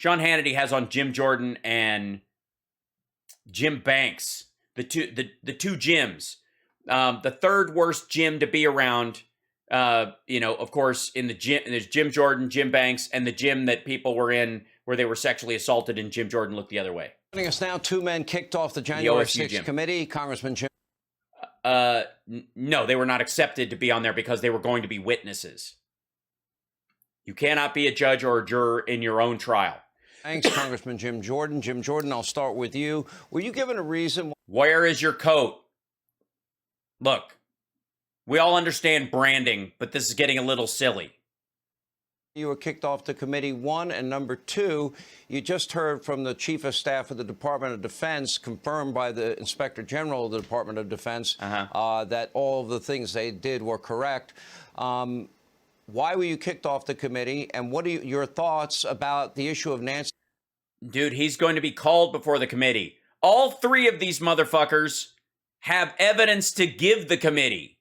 Sean Hannity has on Jim Jordan and Jim Banks, the two Jims. The third worst Jim to be around, of course, in the gym, there's Jim Jordan, Jim Banks, and the gym that people were in where they were sexually assaulted and Jim Jordan looked the other way. Joining us now, two men kicked off the January 6th committee. Congressman Jim. No, they were not accepted to be on there because they were going to be witnesses. You cannot be a judge or a juror in your own trial. Thanks, Congressman Jim Jordan. Jim Jordan, I'll start with you. Were you given a reason? Where is your coat? Look, we all understand branding, but this is getting a little silly. You were kicked off the committee, one, and number two, you just heard from the Chief of Staff of the Department of Defense, confirmed by the Inspector General of the Department of Defense, that all of the things they did were correct. Why were you kicked off the committee, and what are your thoughts about the issue of Nancy? Dude, he's going to be called before the committee. All three of these motherfuckers have evidence to give the committee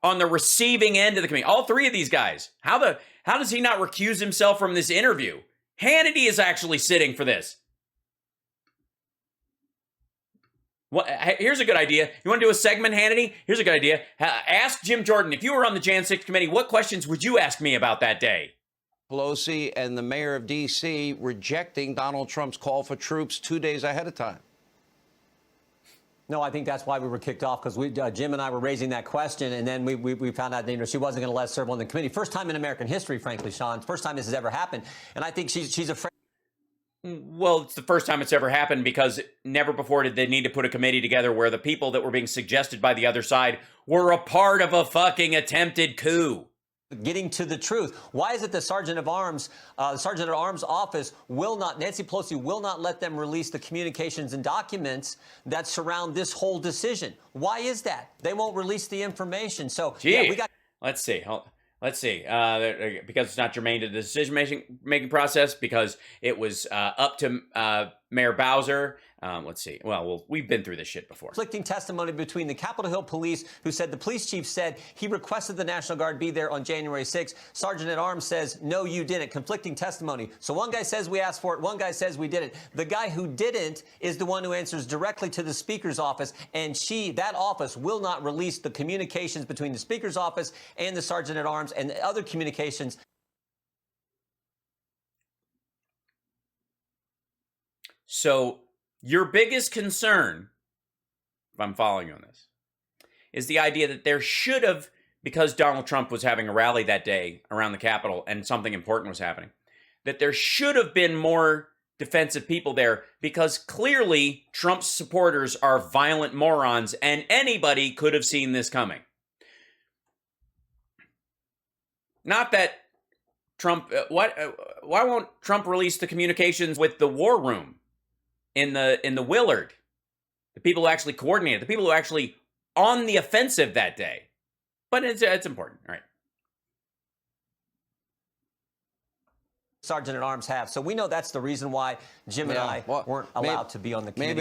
on the receiving end of the committee. All three of these guys. How does he not recuse himself from this interview? Hannity is actually sitting for this. Here's a good idea. You want to do a segment, Hannity? Here's a good idea. Ask Jim Jordan, if you were on the Jan 6 committee, what questions would you ask me about that day? Pelosi and the mayor of D.C. rejecting Donald Trump's call for troops 2 days ahead of time. No, I think that's why we were kicked off, because Jim and I were raising that question, and then we found out that she wasn't going to let us serve on the committee. First time in American history, frankly, Sean. First time this has ever happened. And I think she's afraid. Well, it's the first time it's ever happened because never before did they need to put a committee together where the people that were being suggested by the other side were a part of a fucking attempted coup. Getting to the truth. Why is it the Sergeant at Arms office will not, Nancy Pelosi will not let them release the communications and documents that surround this whole decision? Why is that? They won't release the information. So, gee, yeah, we got. Let's see. Because it's not germane to the decision-making process, because it was up to Mayor Bowser. Let's see. Well, we've been through this shit before. Conflicting testimony between the Capitol Hill police, who said the police chief said he requested the National Guard be there on January 6th. Sergeant at Arms says, no, you didn't. Conflicting testimony. So one guy says we asked for it. One guy says we didn't. The guy who didn't is the one who answers directly to the Speaker's office. And that office will not release the communications between the Speaker's office and the Sergeant at Arms and the other communications. So your biggest concern, if I'm following you on this, is the idea that there should have, because Donald Trump was having a rally that day around the Capitol and something important was happening, that there should have been more defensive people there, because clearly Trump's supporters are violent morons and anybody could have seen this coming. Not that Trump, why won't Trump release the communications with the war room in the Willard? The people who actually coordinated, the people who actually on the offensive that day. But it's important, all right? Sergeant at Arms have. So we know that's the reason why Jim and I weren't allowed to be on the committee.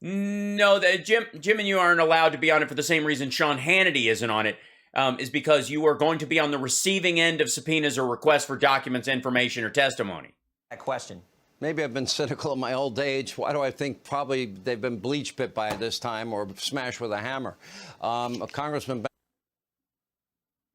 No, Jim and you aren't allowed to be on it for the same reason Sean Hannity isn't on it. Is because you are going to be on the receiving end of subpoenas or requests for documents, information, or testimony. That question. Maybe I've been cynical in my old age. Why do I think probably they've been bleach bit by this time or smashed with a hammer? Congressman.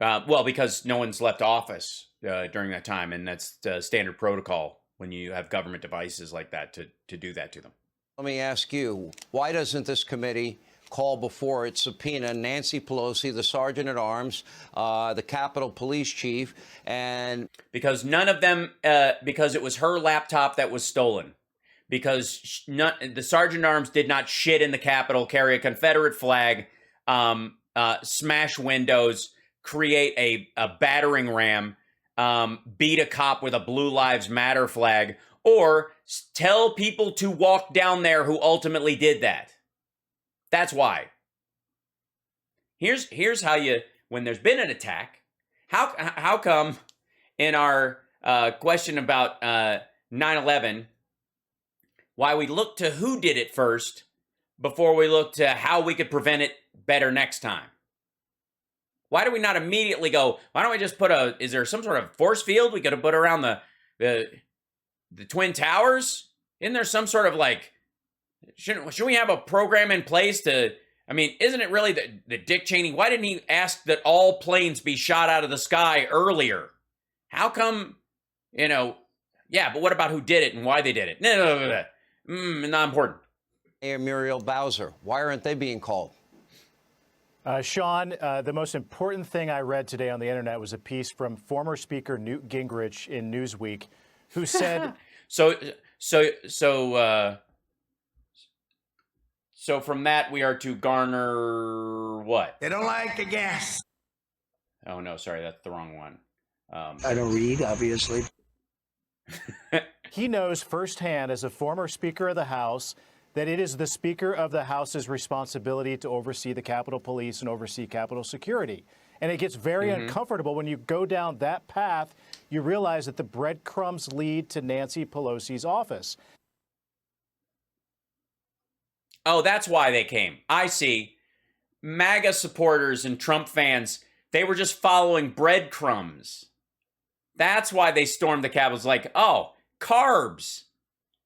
Well, because no one's left office during that time, and that's standard protocol when you have government devices like that to do that to them. Let me ask you, why doesn't this committee call before it subpoena Nancy Pelosi, the Sergeant at Arms, the Capitol Police Chief, and because none of them, because it was her laptop that was stolen, because the Sergeant at Arms did not shit in the Capitol, carry a Confederate flag, smash windows, create a battering ram, beat a cop with a Blue Lives Matter flag, or tell people to walk down there who ultimately did that. That's why. Here's how you, when there's been an attack, how come in our question about 9/11, why we look to who did it first before we look to how we could prevent it better next time? Why do we not immediately go, why don't we just is there some sort of force field we could have put around the the Twin Towers? Isn't there some sort of like, shouldn't we have a program in place to, I mean, isn't it really that Dick Cheney, why didn't he ask that all planes be shot out of the sky earlier? How come, yeah, but what about who did it and why they did it? No. Not important. Mayor Muriel Bowser, why aren't they being called? Sean, the most important thing I read today on the internet was a piece from former Speaker Newt Gingrich in Newsweek, who said, So from that we are to garner what? They don't like the gas. Oh no, sorry, that's the wrong one. I don't read, obviously. he knows firsthand as a former Speaker of the House that it is the Speaker of the House's responsibility to oversee the Capitol Police and oversee Capitol security. And it gets very uncomfortable when you go down that path. You realize that the breadcrumbs lead to Nancy Pelosi's office. Oh, that's why they came. I see. MAGA supporters and Trump fans, they were just following breadcrumbs. That's why they stormed the Capitol. It's like, oh, carbs.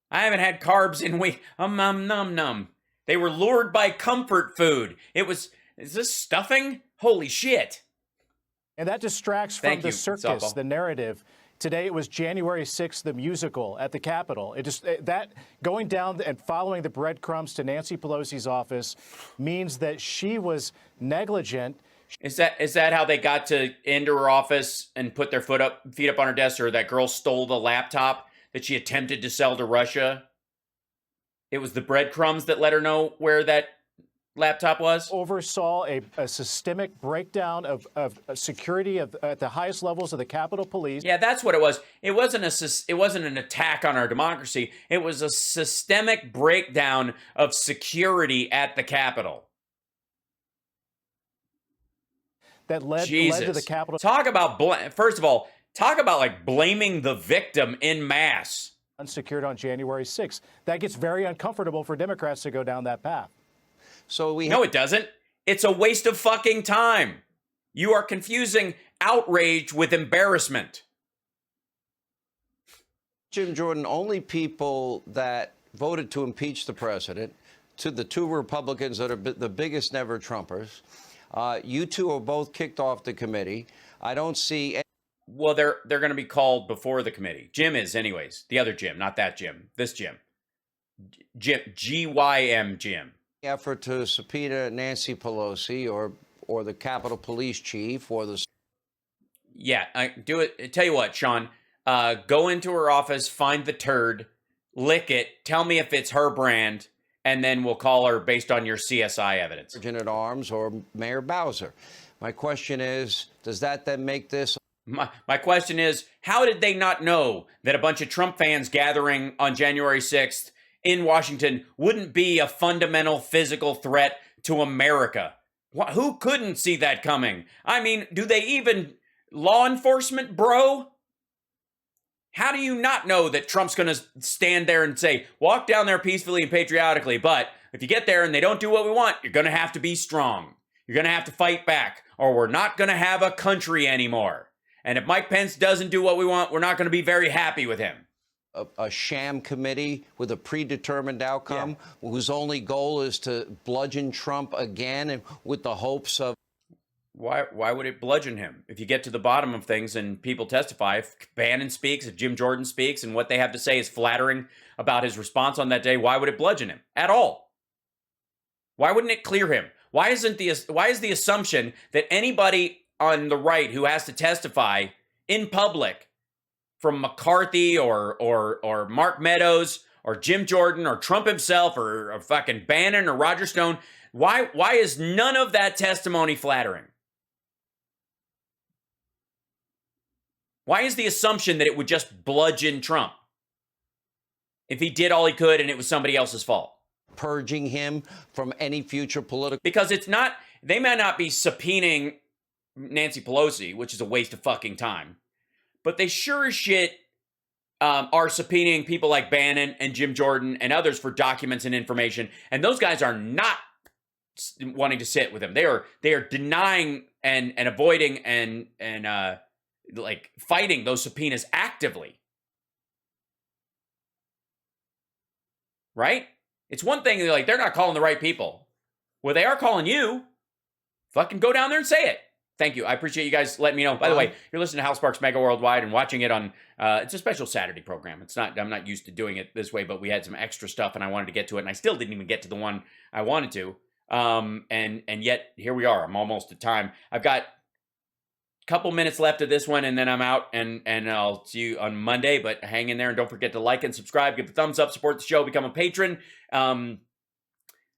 I haven't had carbs in weeks. Num. They were lured by comfort food. Is this stuffing? Holy shit. And that distracts from the circus, the narrative. Today it was January 6th, the musical at the Capitol. That going down and following the breadcrumbs to Nancy Pelosi's office means that she was negligent. Is that how they got into her office and put their feet up on her desk, or that girl stole the laptop that she attempted to sell to Russia? It was the breadcrumbs that let her know where that laptop was? Oversaw a systemic breakdown of security at the highest levels of the Capitol Police. Yeah, that's what it was. It wasn't an attack on our democracy. It was a systemic breakdown of security at the Capitol. That led to the Capitol. Talk about, first of all, talk about like blaming the victim in mass. Unsecured on January 6th. That gets very uncomfortable for Democrats to go down that path. No, it doesn't. It's a waste of fucking time. You are confusing outrage with embarrassment. Jim Jordan, only people that voted to impeach the president, to the two Republicans that are the biggest never Trumpers, you two are both kicked off the committee. I don't see any. Well, they're going to be called before the committee. Jim is, anyways. The other Jim, not that Jim. This Jim. GYM Jim. Effort to subpoena Nancy Pelosi or the Capitol Police Chief or the. Yeah, do it. Tell you what, Sean. Go into her office, find the turd, lick it, tell me if it's her brand, and then we'll call her based on your CSI evidence. Sergeant at Arms or Mayor Bowser. My question is, does that then make this? My question is, how did they not know that a bunch of Trump fans gathering on January 6th in Washington wouldn't be a fundamental physical threat to America? Who couldn't see that coming? I mean, do they even law enforcement, bro? How do you not know that Trump's going to stand there and say, walk down there peacefully and patriotically, but if you get there and they don't do what we want, you're going to have to be strong. You're going to have to fight back, or we're not going to have a country anymore. And if Mike Pence doesn't do what we want, we're not going to be very happy with him. A sham committee with a predetermined outcome, whose only goal is to bludgeon Trump again, and with the hopes of. Why would it bludgeon him? If you get to the bottom of things and people testify, if Bannon speaks, if Jim Jordan speaks, and what they have to say is flattering about his response on that day, why would it bludgeon him at all? Why wouldn't it clear him? Why is the assumption that anybody on the right who has to testify in public, from McCarthy or Mark Meadows or Jim Jordan or Trump himself or fucking Bannon or Roger Stone, why is none of that testimony flattering? Why is the assumption that it would just bludgeon Trump if he did all he could and it was somebody else's fault? Purging him from any future political. Because it's not, they may not be subpoenaing Nancy Pelosi, which is a waste of fucking time, but they sure as shit are subpoenaing people like Bannon and Jim Jordan and others for documents and information. And those guys are not wanting to sit with him. They are denying and avoiding and like fighting those subpoenas actively. right? It's one thing, they're not calling the right people. Well, they are calling you. Fucking go down there and say it. Thank you. I appreciate you guys letting me know. By the way, you're listening to House Sparks Mega Worldwide and watching it on, it's a special Saturday program. I'm not used to doing it this way, but we had some extra stuff and I wanted to get to it, and I still didn't even get to the one I wanted to. And yet here we are. I'm almost at time. I've got a couple minutes left of this one, and then I'm out, and I'll see you on Monday, but hang in there, and don't forget to like and subscribe, give a thumbs up, support the show, become a patron,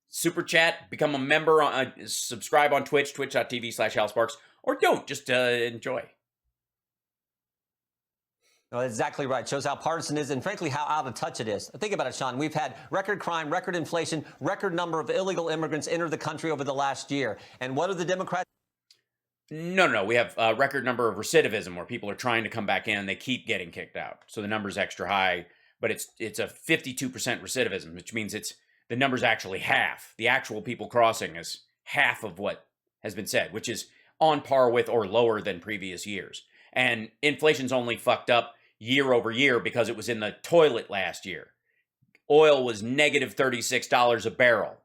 super chat, become a member, subscribe on Twitch, twitch.tv/HalSparks, or don't, just enjoy. No, that's exactly right. Shows how partisan it is and, frankly, how out of touch it is. Think about it, Sean. We've had record crime, record inflation, record number of illegal immigrants enter the country over the last year. And what are the Democrats? No. We have a record number of recidivism where people are trying to come back in and they keep getting kicked out. So the number's extra high, but it's a 52% recidivism, which means the number's actually half. The actual people crossing is half of what has been said, which is on par with or lower than previous years. And inflation's only fucked up year over year because it was in the toilet last year. Oil was negative $36 a barrel.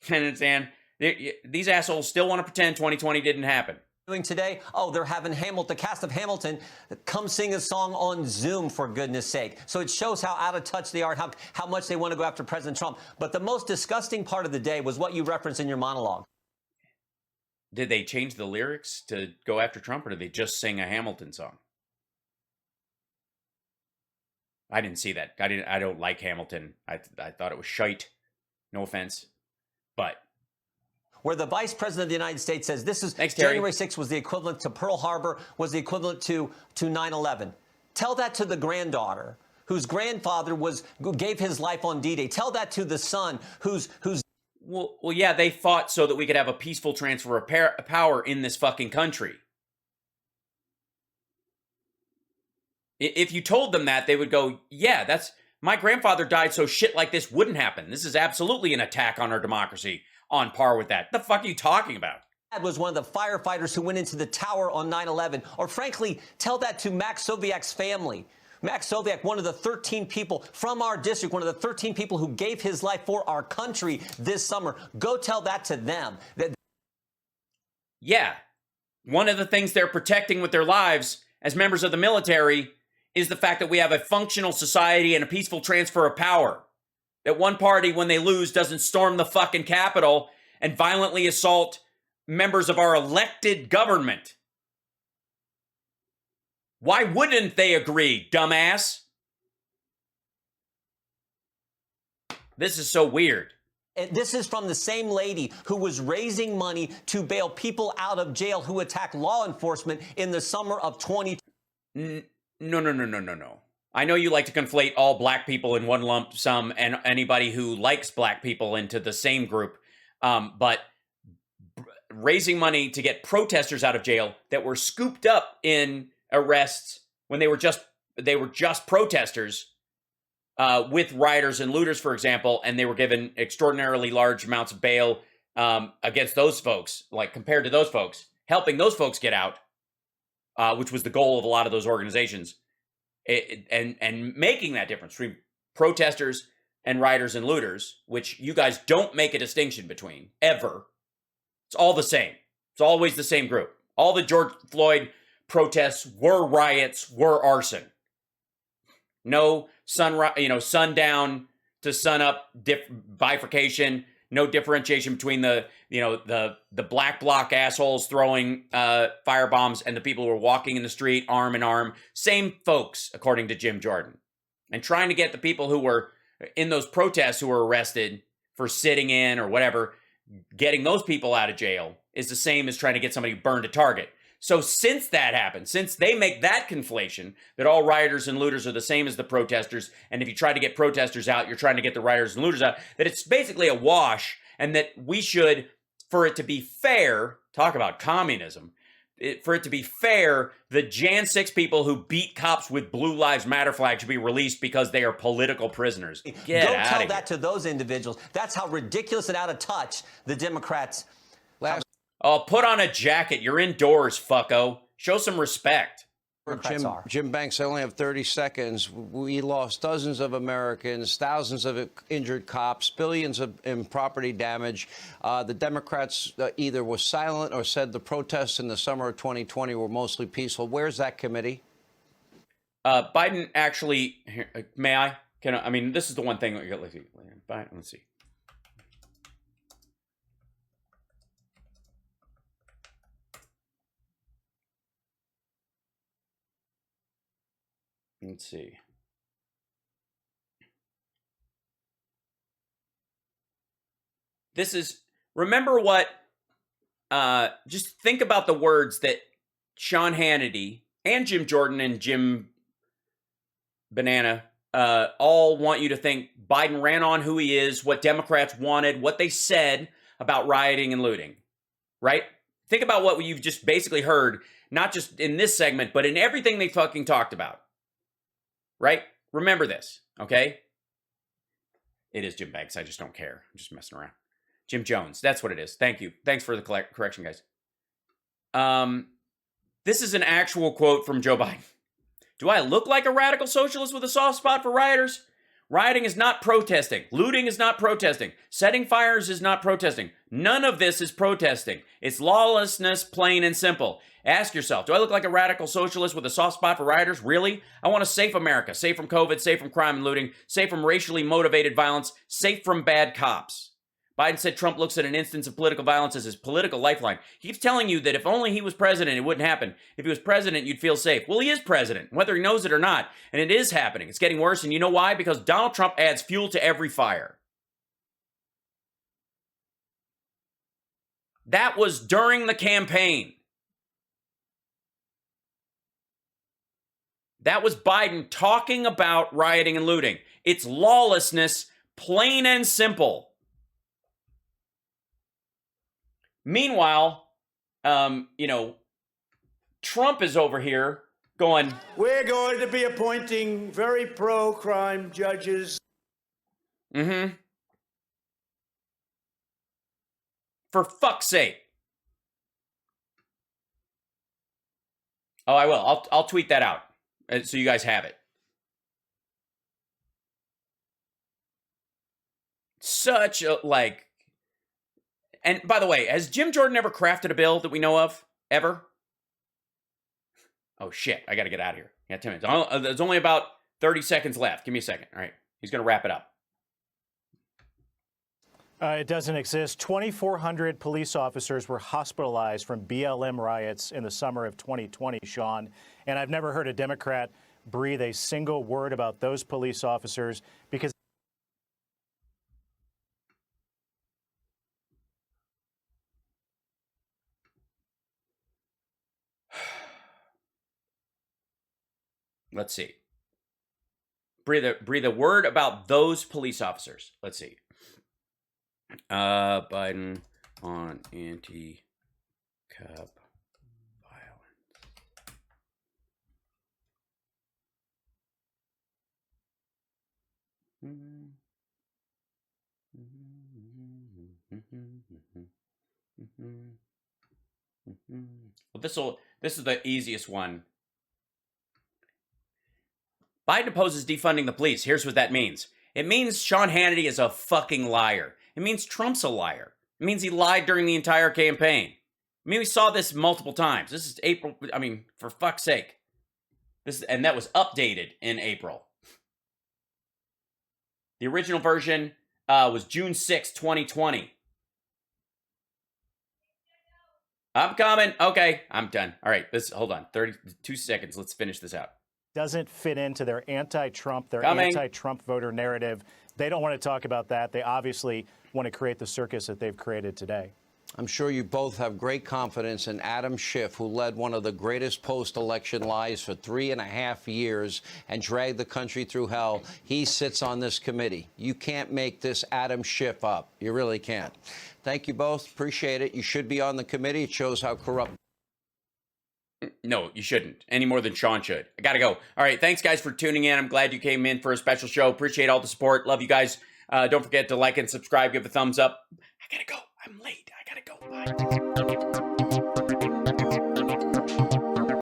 You understand? These assholes still want to pretend 2020 didn't happen. Doing today? Oh, they're having the cast of Hamilton come sing a song on Zoom, for goodness sake. So it shows how out of touch they are, how much they want to go after President Trump. But the most disgusting part of the day was what you referenced in your monologue. Did they change the lyrics to go after Trump, or did they just sing a Hamilton song? I didn't see that. I don't like Hamilton. I thought it was shite. No offense. But where the Vice President of the United States says this is Thanks, January 6th was the equivalent to Pearl Harbor, was the equivalent to 9/11. Tell that to the granddaughter whose grandfather gave his life on D-Day. Tell that to the son who's Well, yeah, they fought so that we could have a peaceful transfer of power in this fucking country. If you told them that, they would go, yeah, my grandfather died so shit like this wouldn't happen. This is absolutely an attack on our democracy, on par with that. The fuck are you talking about? Dad was one of the firefighters who went into the tower on 9/11. Or frankly, tell that to Max Soviak's family. Max Soviak, one of the 13 people from our district, one of the 13 people who gave his life for our country this summer. Go tell that to them. Yeah. One of the things they're protecting with their lives as members of the military is the fact that we have a functional society and a peaceful transfer of power. That one party, when they lose, doesn't storm the fucking Capitol and violently assault members of our elected government. Why wouldn't they agree, dumbass? This is so weird. And this is from the same lady who was raising money to bail people out of jail who attacked law enforcement in the summer of 2020. No. I know you like to conflate all black people in one lump sum and anybody who likes black people into the same group. But raising money to get protesters out of jail that were scooped up in arrests when they were just protesters with rioters and looters, for example, and they were given extraordinarily large amounts of bail against those folks, like compared to those folks, helping those folks get out, which was the goal of a lot of those organizations, and making that difference between protesters and rioters and looters, which you guys don't make a distinction between, ever. It's all the same. It's always the same group. All the George Floyd protests were riots, were arson. No sundown to sunup bifurcation. No differentiation between the black bloc assholes throwing firebombs and the people who are walking in the street arm in arm. Same folks, according to Jim Jordan. And trying to get the people who were in those protests who were arrested for sitting in or whatever, getting those people out of jail is the same as trying to get somebody burned at Target. So since that happened, since they make that conflation that all rioters and looters are the same as the protesters, and if you try to get protesters out, you're trying to get the rioters and looters out, that it's basically a wash, and that we should, for it to be fair, talk about communism, for it to be fair, the Jan 6 people who beat cops with Blue Lives Matter flag should be released because they are political prisoners. Get Go out tell of that here. to those individuals. That's how ridiculous and out of touch the Democrats. Oh, put on a jacket. You're indoors, fucko. Show some respect. Jim Banks, I only have 30 seconds. We lost dozens of Americans, thousands of injured cops, billions in property damage. The Democrats either were silent or said the protests in the summer of 2020 were mostly peaceful. Where's that committee? Biden actually, may I? I mean, this is the one thing. Let's see. Let's see. This is, remember what, just think about the words that Sean Hannity and Jim Jordan and Jim Banana all want you to think Biden ran on who he is, what Democrats wanted, what they said about rioting and looting, right? Think about what you've just basically heard, not just in this segment, but in everything they fucking talked about. Right? Remember this, okay? It is Jim Banks. I just don't care. I'm just messing around. Jim Jones. That's what it is. Thank you. Thanks for the correction, guys. This is an actual quote from Joe Biden. Do I look like a radical socialist with a soft spot for rioters? Rioting is not protesting. Looting is not protesting. Setting fires is not protesting. None of this is protesting. It's lawlessness, plain and simple. Ask yourself, do I look like a radical socialist with a soft spot for rioters? Really? I want a safe America, safe from COVID, safe from crime and looting, safe from racially motivated violence, safe from bad cops. Biden said Trump looks at an instance of political violence as his political lifeline. He keeps telling you that if only he was president, it wouldn't happen. If he was president, you'd feel safe. Well, he is president, whether he knows it or not. And it is happening. It's getting worse. And you know why? Because Donald Trump adds fuel to every fire. That was during the campaign. That was Biden talking about rioting and looting. It's lawlessness, plain and simple. Meanwhile, Trump is over here going, we're going to be appointing very pro-crime judges. For fuck's sake. Oh, I will. I'll tweet that out so you guys have it. Such a, and by the way, has Jim Jordan ever crafted a bill that we know of? Ever? Oh, shit. I got to get out of here. Yeah, 10 minutes. There's only about 30 seconds left. Give me a second. All right. He's going to wrap it up. It doesn't exist. 2,400 police officers were hospitalized from BLM riots in the summer of 2020, Sean. And I've never heard a Democrat breathe a single word about those police officers because let's see. Breathe a word about those police officers. Let's see. Biden on anti-cop violence. Well, this is the easiest one. Biden opposes defunding the police. Here's what that means. It means Sean Hannity is a fucking liar. It means Trump's a liar. It means he lied during the entire campaign. I mean, we saw this multiple times. This is April. I mean, for fuck's sake. And that was updated in April. The original version was June 6, 2020. I'm coming. Okay, I'm done. All right, hold on. 32 seconds. Let's finish this out. Doesn't fit into their anti-Trump, Coming. anti-Trump voter narrative. They don't want to talk about that. They obviously want to create the circus that they've created today. I'm sure you both have great confidence in Adam Schiff, who led one of the greatest post-election lies for 3.5 years and dragged the country through hell. He sits on this committee. You can't make this Adam Schiff up. You really can't. Thank you both. Appreciate it. You should be on the committee. It shows how corrupt. No, you shouldn't. Any more than Sean should. I gotta go. All right, thanks, guys, for tuning in. I'm glad you came in for a special show. Appreciate all the support. Love you guys. Don't forget to like and subscribe. Give a thumbs up. I gotta go. I'm late. I gotta go. Bye.